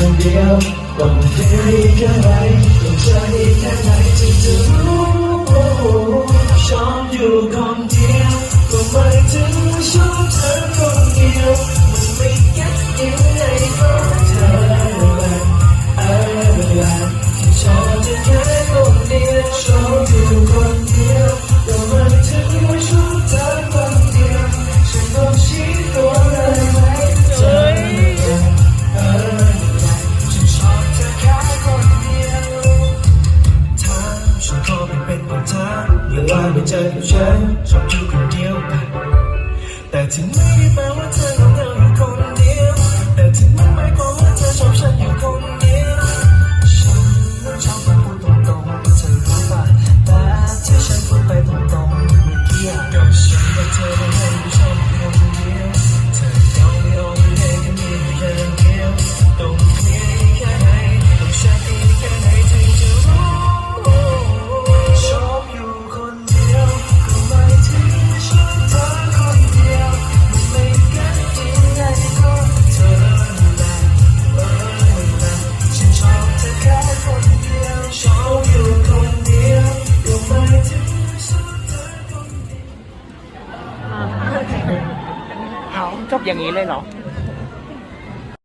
อย่างเดียวต้องเพียงแค่ไหนต้องใจแค่ไหนจึงจะรู้ชอบอยู่คนเดียวก็ไม่ถึงชอบเธอคนเดียวมันไม่เก็ตยังไงก็เธอแหละที่ชอบเธอแค่คนเดียวชอบอยู่คนเดียวก็ไม่ถึงชอบเธอคนเดียวฉันต้องชี้ตัวเลยไหมเธอฉันชอบเธอแค่คนเดียวถ้าฉันขอเป็นของเธอเวลาไม่เจอกับฉันชอบอยู่คนเดียวแต่ที่ไม่ได้แปลว่าเธอเหงาอยู่คนเดียวแต่ที่ไม่หมายความว่าเธอชอบฉันอยู่คนเดียวฉันชอบมาพูดตรงๆเธอรู้ป่ะแต่ที่ฉันพูดไปตรงๆเมื่อกี้ก็ฉันว่าเธอไม่ให้ผู้ชอบอยู่คนเดียวเธอต้องไม่เอาไปให้แค่มีอย่างเดียวต้องเพียงแค่ไหนต้องใช้แค่ไหนถึงจะรู้ชอบอยู่คนเดียวก็ไม่ถึงชอบเธอคนเดียวมันไม่กันจริงไงก็เธอแหละฉันชอบเธอแค่คนเดียวชอบอยู่คนเดียวก็ไม่ถึงชอบเธอคนเดียวเอาจบอย่างนี้เลยเหรอ